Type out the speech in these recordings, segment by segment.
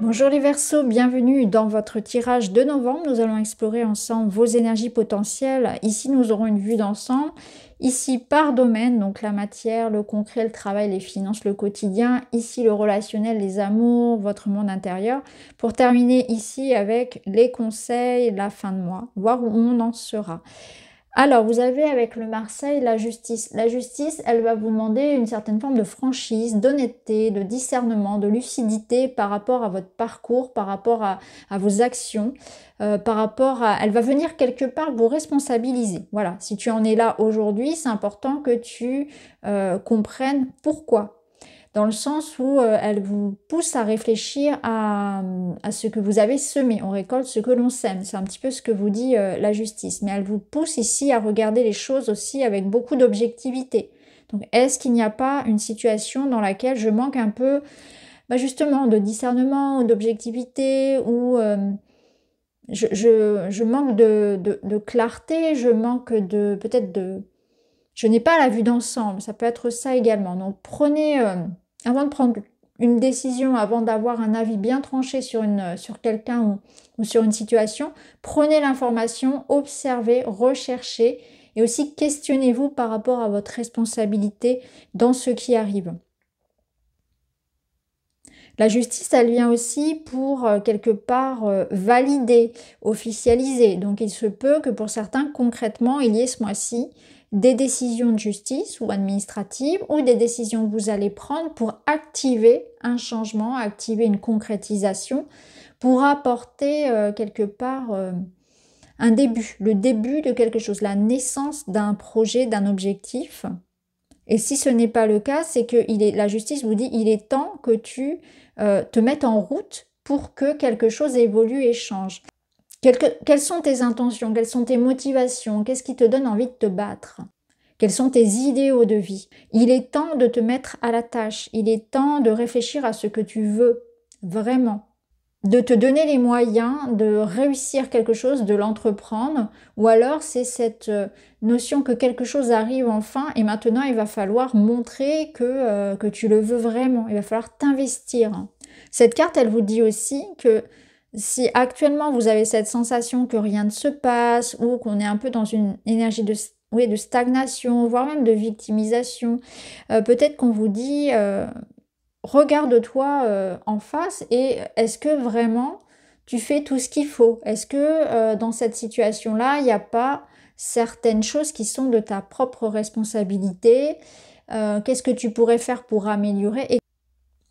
Bonjour les Verseaux, bienvenue dans votre tirage de novembre. Nous allons explorer ensemble vos énergies potentielles. Ici, nous aurons une vue d'ensemble. Ici, par domaine, donc la matière, le concret, le travail, les finances, le quotidien. Ici, le relationnel, les amours, votre monde intérieur. Pour terminer ici avec les conseils, la fin de mois, voir où on en sera. Alors, vous avez avec le Marseille la justice. La justice, elle va vous demander une certaine forme de franchise, d'honnêteté, de discernement, de lucidité par rapport à votre parcours, par rapport à vos actions, par rapport à... Elle va venir quelque part vous responsabiliser. Voilà, si tu en es là aujourd'hui, c'est important que tu comprennes pourquoi. Dans le sens où elle vous pousse à réfléchir à ce que vous avez semé. On récolte ce que l'on sème. C'est un petit peu ce que vous dit la justice. Mais elle vous pousse ici à regarder les choses aussi avec beaucoup d'objectivité. Donc, est-ce qu'il n'y a pas une situation dans laquelle je manque un peu, justement, de discernement ou d'objectivité ou je manque de clarté, je manque de peut-être de... Je n'ai pas la vue d'ensemble, ça peut être ça également. Donc prenez, avant de prendre une décision, avant d'avoir un avis bien tranché sur quelqu'un ou sur une situation, prenez l'information, observez, recherchez et aussi questionnez-vous par rapport à votre responsabilité dans ce qui arrive. La justice, elle vient aussi pour quelque part valider, officialiser. Donc il se peut que pour certains, concrètement, il y ait ce mois-ci des décisions de justice ou administratives ou des décisions que vous allez prendre pour activer un changement, activer une concrétisation, pour apporter quelque part un début, le début de quelque chose, la naissance d'un projet, d'un objectif. Et si ce n'est pas le cas, c'est que la justice vous dit il est temps que tu te mettes en route pour que quelque chose évolue et change. Quelles sont tes intentions? Quelles sont tes motivations? Qu'est-ce qui te donne envie de te battre? Quels sont tes idéaux de vie? Il est temps de te mettre à la tâche. Il est temps de réfléchir à ce que tu veux vraiment. De te donner les moyens de réussir quelque chose, de l'entreprendre, ou alors c'est cette notion que quelque chose arrive enfin et maintenant il va falloir montrer que tu le veux vraiment, il va falloir t'investir. Cette carte, elle vous dit aussi que si actuellement vous avez cette sensation que rien ne se passe ou qu'on est un peu dans une énergie de stagnation, voire même de victimisation, peut-être qu'on vous dit... regarde-toi en face et est-ce que vraiment tu fais tout ce qu'il faut? Est-ce que dans cette situation-là, il n'y a pas certaines choses qui sont de ta propre responsabilité? Qu'est-ce que tu pourrais faire pour améliorer? Et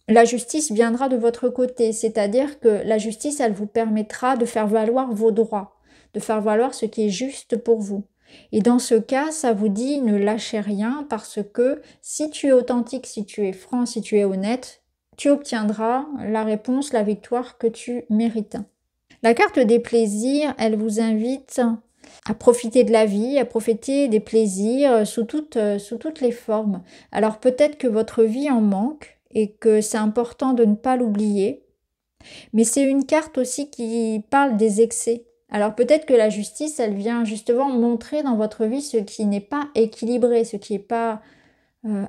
la justice viendra de votre côté, c'est-à-dire que la justice, elle vous permettra de faire valoir vos droits, de faire valoir ce qui est juste pour vous. Et dans ce cas, ça vous dit ne lâchez rien parce que si tu es authentique, si tu es franc, si tu es honnête, tu obtiendras la réponse, la victoire que tu mérites. La carte des plaisirs, elle vous invite à profiter de la vie, à profiter des plaisirs sous toutes les formes. Alors peut-être que votre vie en manque et que c'est important de ne pas l'oublier, mais c'est une carte aussi qui parle des excès. Alors peut-être que la justice, elle vient justement montrer dans votre vie ce qui n'est pas équilibré, ce qui n'est pas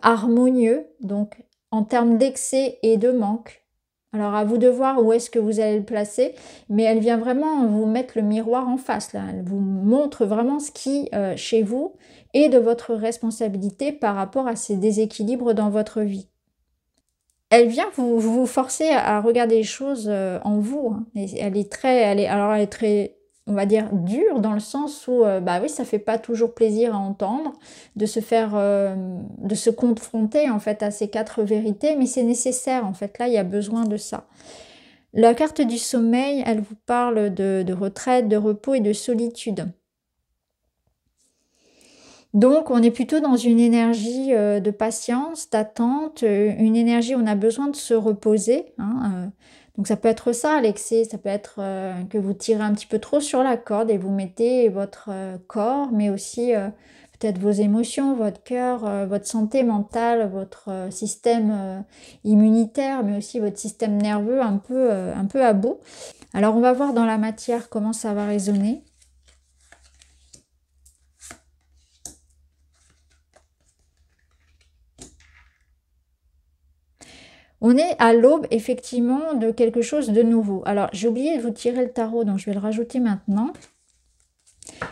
harmonieux, donc en termes d'excès et de manque. Alors à vous de voir où est-ce que vous allez le placer, mais elle vient vraiment vous mettre le miroir en face, là. Elle vous montre vraiment ce qui, chez vous, est de votre responsabilité par rapport à ces déséquilibres dans votre vie. Elle vient vous forcer à regarder les choses en vous. Hein. Et elle est très, on va dire, dure dans le sens où, bah oui, ça fait pas toujours plaisir à entendre, de de se confronter en fait à ces 4 vérités, mais c'est nécessaire en fait. Là, il y a besoin de ça. La carte du sommeil, elle vous parle de retraite, de repos et de solitude. Donc, on est plutôt dans une énergie de patience, d'attente, une énergie où on a besoin de se reposer. Hein, donc, ça peut être ça, l'excès, ça peut être que vous tirez un petit peu trop sur la corde et vous mettez votre corps, mais aussi peut-être vos émotions, votre cœur, votre santé mentale, votre système immunitaire, mais aussi votre système nerveux un peu à bout. Alors, on va voir dans la matière comment ça va résonner. On est à l'aube, effectivement, de quelque chose de nouveau. Alors, j'ai oublié de vous tirer le tarot, donc je vais le rajouter maintenant.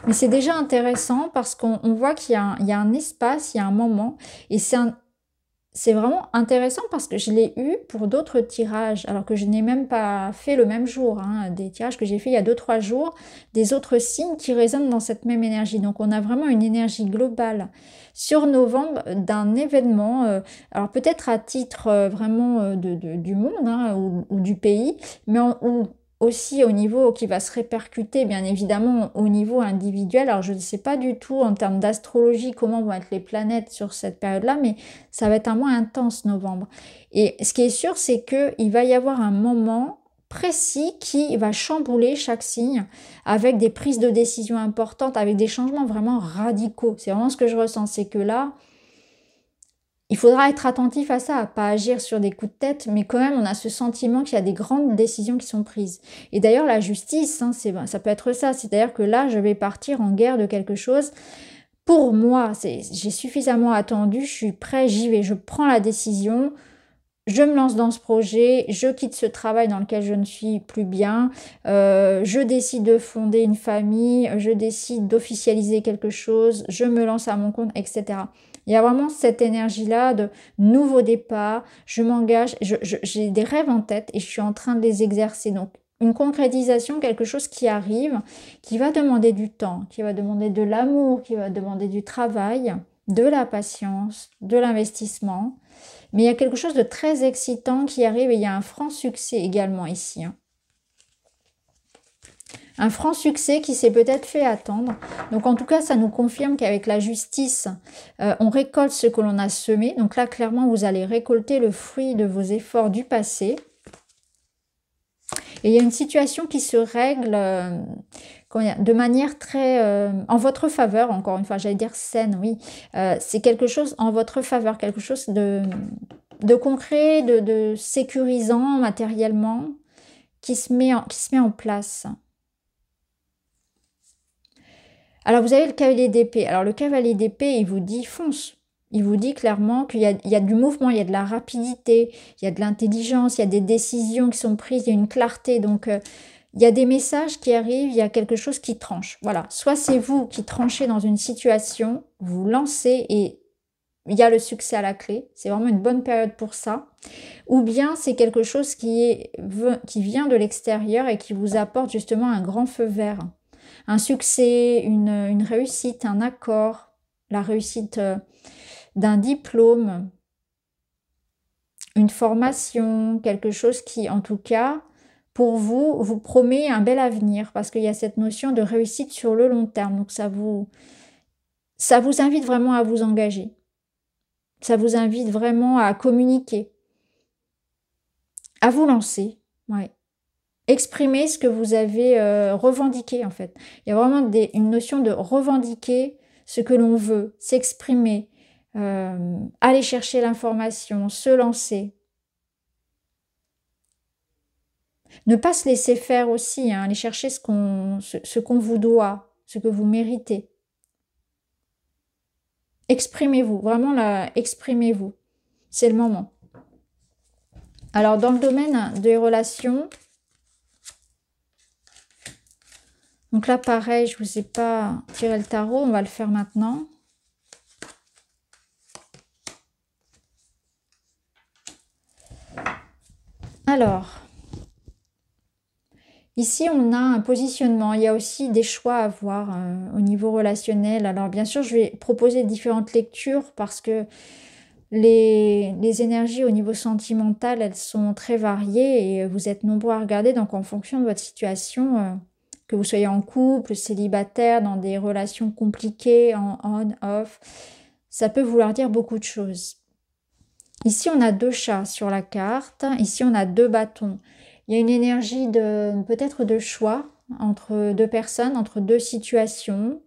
Mais c'est déjà intéressant parce qu'on voit il y a un espace, il y a un moment. Et c'est vraiment intéressant parce que je l'ai eu pour d'autres tirages, alors que je n'ai même pas fait le même jour, hein, des tirages que j'ai fait il y a 2-3 jours, des autres signes qui résonnent dans cette même énergie. Donc on a vraiment une énergie globale sur novembre d'un événement, alors peut-être à titre vraiment du monde, hein, ou du pays, mais aussi au niveau qui va se répercuter bien évidemment au niveau individuel. Alors je ne sais pas du tout en termes d'astrologie comment vont être les planètes sur cette période-là, mais ça va être un mois intense, novembre. Et ce qui est sûr, c'est qu'il va y avoir un moment précis qui va chambouler chaque signe avec des prises de décision importantes, avec des changements vraiment radicaux. C'est vraiment ce que je ressens, c'est que là, il faudra être attentif à ça, à pas agir sur des coups de tête, mais quand même, on a ce sentiment qu'il y a des grandes décisions qui sont prises. Et d'ailleurs, la justice, hein, ça peut être ça, c'est-à-dire que là, je vais partir en guerre de quelque chose. Pour moi, j'ai suffisamment attendu, je suis prêt, j'y vais, je prends la décision, je me lance dans ce projet, je quitte ce travail dans lequel je ne suis plus bien, je décide de fonder une famille, je décide d'officialiser quelque chose, je me lance à mon compte, etc. Il y a vraiment cette énergie-là de nouveau départ, je m'engage, j'ai des rêves en tête et je suis en train de les exercer. Donc, une concrétisation, quelque chose qui arrive, qui va demander du temps, qui va demander de l'amour, qui va demander du travail, de la patience, de l'investissement. Mais il y a quelque chose de très excitant qui arrive et il y a un franc succès également ici, hein. Un franc succès qui s'est peut-être fait attendre. Donc en tout cas, ça nous confirme qu'avec la justice, on récolte ce que l'on a semé. Donc là, clairement, vous allez récolter le fruit de vos efforts du passé. Et il y a une situation qui se règle de manière très en votre faveur, encore une fois, j'allais dire saine, oui. C'est quelque chose en votre faveur, quelque chose de concret, de sécurisant matériellement, qui se met en place. Alors vous avez le cavalier d'épée. Alors le cavalier d'épée, il vous dit fonce. Il vous dit clairement qu'il y a du mouvement, il y a de la rapidité, il y a de l'intelligence, il y a des décisions qui sont prises, il y a une clarté. Donc il y a des messages qui arrivent, il y a quelque chose qui tranche. Voilà, soit c'est vous qui tranchez dans une situation, vous lancez et il y a le succès à la clé. C'est vraiment une bonne période pour ça. Ou bien c'est quelque chose qui vient de l'extérieur et qui vous apporte justement un grand feu vert. Un succès, une réussite, un accord, la réussite d'un diplôme, une formation, quelque chose qui, en tout cas, pour vous, vous promet un bel avenir parce qu'il y a cette notion de réussite sur le long terme. Donc ça vous invite vraiment à vous engager. Ça vous invite vraiment à communiquer, à vous lancer. Ouais. Exprimer ce que vous avez revendiqué en fait. Il y a vraiment une notion de revendiquer ce que l'on veut, s'exprimer, aller chercher l'information, se lancer. Ne pas se laisser faire aussi, hein, aller chercher ce qu'on vous doit, ce que vous méritez. Exprimez-vous, vraiment là, exprimez-vous. C'est le moment. Alors dans le domaine des relations, donc là pareil, je ne vous ai pas tiré le tarot, on va le faire maintenant. Alors, ici, on a un positionnement. Il y a aussi des choix à voir au niveau relationnel. Alors, bien sûr, je vais proposer différentes lectures parce que les énergies au niveau sentimental, elles sont très variées et vous êtes nombreux à regarder. Donc, en fonction de votre situation, que vous soyez en couple, célibataire, dans des relations compliquées, en on, off, ça peut vouloir dire beaucoup de choses. Ici, on a 2 chats sur la carte. Ici, on a 2 bâtons. Il y a une énergie peut-être de choix entre 2 personnes, entre 2 situations.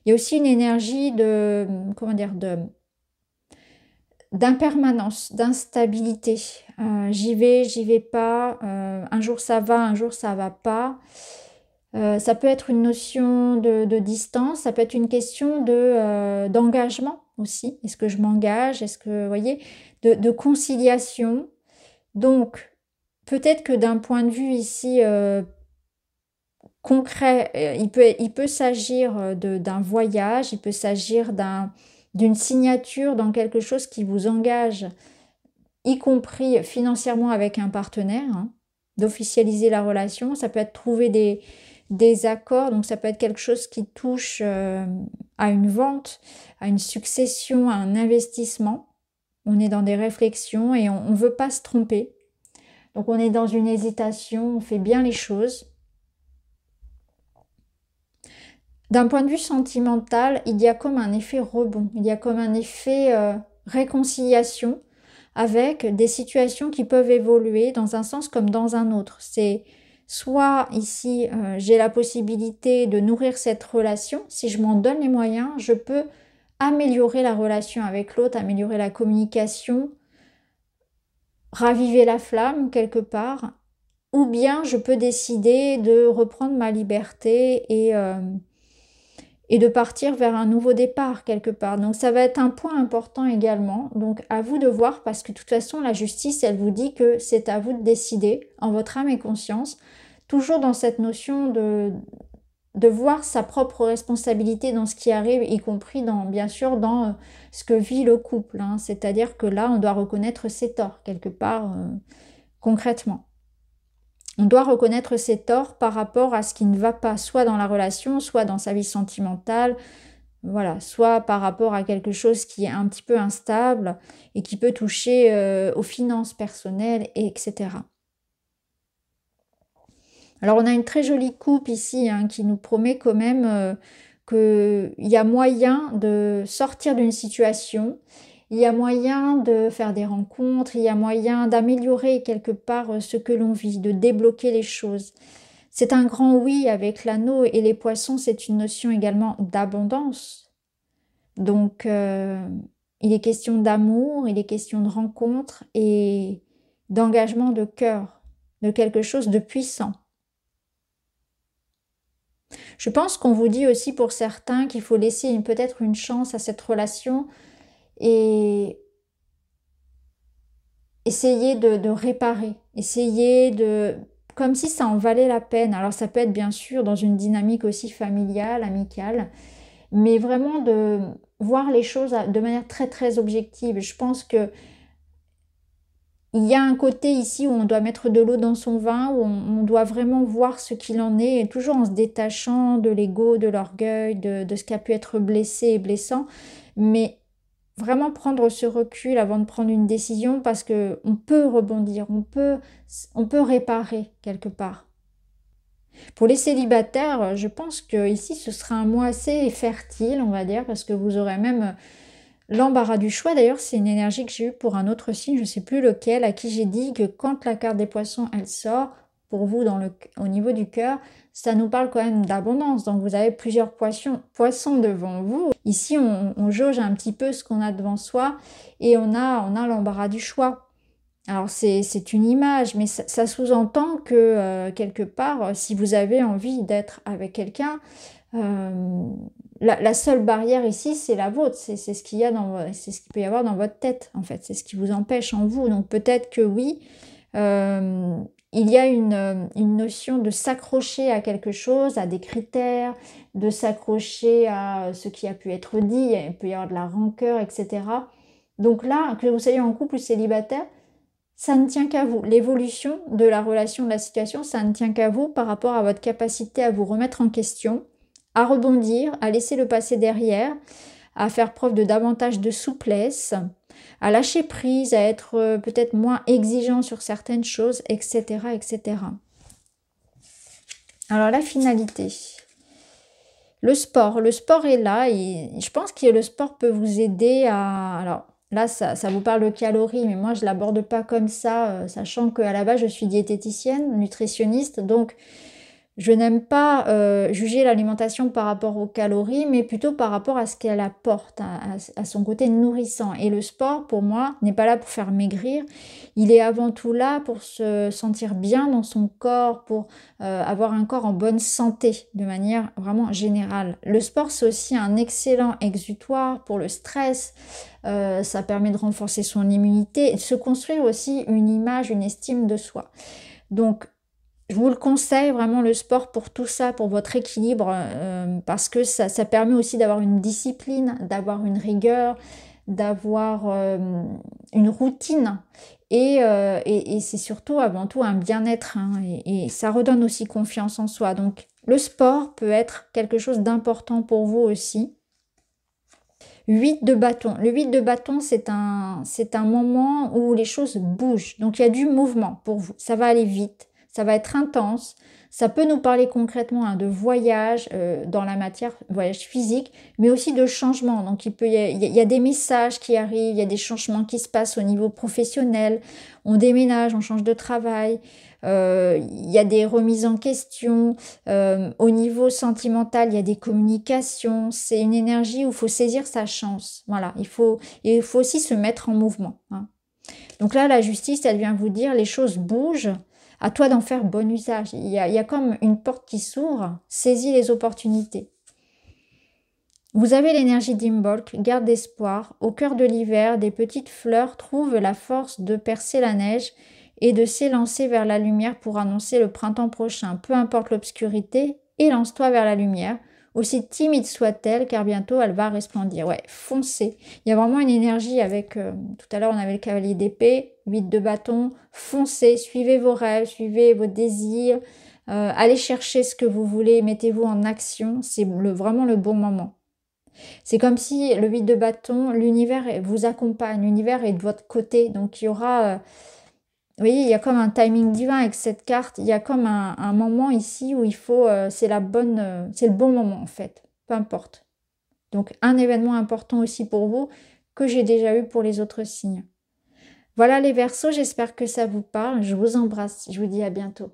Il y a aussi une énergie d'impermanence, d'instabilité. J'y vais pas. Un jour ça va, un jour ça va pas. Ça peut être une notion de distance, ça peut être une question d'engagement aussi. Est-ce que je m'engage? Est-ce que, vous voyez, de conciliation. Donc, peut-être que d'un point de vue ici concret, il peut s'agir d'un voyage, il peut s'agir d'une signature dans quelque chose qui vous engage, y compris financièrement avec un partenaire, hein, d'officialiser la relation. Ça peut être trouver des accords, donc ça peut être quelque chose qui touche à une vente, à une succession, à un investissement. On est dans des réflexions et on ne veut pas se tromper. Donc on est dans une hésitation, on fait bien les choses. D'un point de vue sentimental, il y a comme un effet rebond, il y a comme un effet réconciliation avec des situations qui peuvent évoluer dans un sens comme dans un autre. C'est soit ici, j'ai la possibilité de nourrir cette relation, si je m'en donne les moyens, je peux améliorer la relation avec l'autre, améliorer la communication, raviver la flamme quelque part, ou bien je peux décider de reprendre ma liberté et de partir vers un nouveau départ quelque part. Donc ça va être un point important également. Donc à vous de voir parce que de toute façon la justice elle vous dit que c'est à vous de décider en votre âme et conscience. Toujours dans cette notion de voir sa propre responsabilité dans ce qui arrive, y compris dans, bien sûr dans ce que vit le couple. Hein. C'est-à-dire que là on doit reconnaître ses torts quelque part concrètement. On doit reconnaître ses torts par rapport à ce qui ne va pas, soit dans la relation, soit dans sa vie sentimentale, voilà, soit par rapport à quelque chose qui est un petit peu instable et qui peut toucher aux finances personnelles, etc. Alors on a une très jolie coupe ici hein, qui nous promet quand même qu'il y a moyen de sortir d'une situation, il y a moyen de faire des rencontres, il y a moyen d'améliorer quelque part ce que l'on vit, de débloquer les choses. C'est un grand oui avec l'anneau et les poissons, c'est une notion également d'abondance. Donc il est question d'amour, il est question de rencontre et d'engagement de cœur, de quelque chose de puissant. Je pense qu'on vous dit aussi pour certains qu'il faut laisser peut-être une chance à cette relation et essayer de réparer, essayer de... comme si ça en valait la peine. Alors ça peut être bien sûr dans une dynamique aussi familiale, amicale, mais vraiment de voir les choses de manière très très objective. Je pense que il y a un côté ici où on doit mettre de l'eau dans son vin, où on doit vraiment voir ce qu'il en est, et toujours en se détachant de l'ego, de l'orgueil, de ce qui a pu être blessé et blessant, mais vraiment prendre ce recul avant de prendre une décision parce que on peut rebondir, on peut réparer quelque part. Pour les célibataires, je pense que ici ce sera un mois assez fertile, on va dire, parce que vous aurez même l'embarras du choix. D'ailleurs, c'est une énergie que j'ai eue pour un autre signe, je ne sais plus lequel, à qui j'ai dit que quand la carte des poissons, elle sort, pour vous au niveau du cœur, ça nous parle quand même d'abondance. Donc vous avez plusieurs poissons devant vous. Ici, on jauge un petit peu ce qu'on a devant soi et on a l'embarras du choix. Alors c'est une image, mais ça sous-entend que quelque part, si vous avez envie d'être avec quelqu'un, la seule barrière ici, c'est la vôtre, c'est ce qu'il y a c'est ce qu'il peut y avoir dans votre tête, en fait, c'est ce qui vous empêche en vous. Donc peut-être que oui, il y a une notion de s'accrocher à quelque chose, à des critères, de s'accrocher à ce qui a pu être dit, il peut y avoir de la rancœur, etc. Donc là, que vous soyez en couple ou célibataire, ça ne tient qu'à vous. L'évolution de la relation, de la situation, ça ne tient qu'à vous par rapport à votre capacité à vous remettre en question, à rebondir, à laisser le passé derrière, à faire preuve de davantage de souplesse, à lâcher prise, à être peut-être moins exigeant sur certaines choses, etc., etc. Alors la finalité. Le sport est là et je pense que le sport peut vous aider à... Alors là, ça vous parle de calories, mais moi je ne l'aborde pas comme ça, sachant qu'à la base je suis diététicienne, nutritionniste, donc Je n'aime pas juger l'alimentation par rapport aux calories, mais plutôt par rapport à ce qu'elle apporte, à son côté nourrissant. Et le sport, pour moi, n'est pas là pour faire maigrir. Il est avant tout là pour se sentir bien dans son corps, pour avoir un corps en bonne santé, de manière vraiment générale. Le sport, c'est aussi un excellent exutoire pour le stress. Ça permet de renforcer son immunité et de se construire aussi une image, une estime de soi. Donc, je vous le conseille vraiment le sport pour tout ça, pour votre équilibre, parce que ça permet aussi d'avoir une discipline, d'avoir une rigueur, d'avoir une routine. Et c'est surtout avant tout un bien-être, hein, et ça redonne aussi confiance en soi. Donc le sport peut être quelque chose d'important pour vous aussi. 8 de bâton. Le 8 de bâton, c'est un moment où les choses bougent. Donc il y a du mouvement pour vous. Ça va aller vite. Ça va être intense. Ça peut nous parler concrètement de voyage dans la matière, voyage physique, mais aussi de changement. Donc il y a des messages qui arrivent, il y a des changements qui se passent au niveau professionnel. On déménage, on change de travail. Il y a des remises en question. Au niveau sentimental, il y a des communications. C'est une énergie où il faut saisir sa chance. Voilà, il faut aussi se mettre en mouvement, hein. Donc là, la justice, elle vient vous dire, les choses bougent. À toi d'en faire bon usage. Il y a comme une porte qui s'ouvre, saisis les opportunités. Vous avez l'énergie d'Imbolc, garde d'espoir. Au cœur de l'hiver, des petites fleurs trouvent la force de percer la neige et de s'élancer vers la lumière pour annoncer le printemps prochain. Peu importe l'obscurité, élance-toi vers la lumière, aussi timide soit-elle, car bientôt elle va resplendir. Ouais, foncez. Il y a vraiment une énergie avec, tout à l'heure on avait le cavalier d'épée, 8 de bâton, foncez, suivez vos rêves, suivez vos désirs, allez chercher ce que vous voulez, mettez-vous en action, c'est vraiment le bon moment. C'est comme si le 8 de bâton, l'univers vous accompagne, l'univers est de votre côté, donc il y aura... vous voyez, il y a comme un timing divin avec cette carte. Il y a comme un moment ici où il faut, c'est le bon moment en fait, peu importe. Donc un événement important aussi pour vous que j'ai déjà eu pour les autres signes. Voilà les Verseaux, j'espère que ça vous parle. Je vous embrasse, je vous dis à bientôt.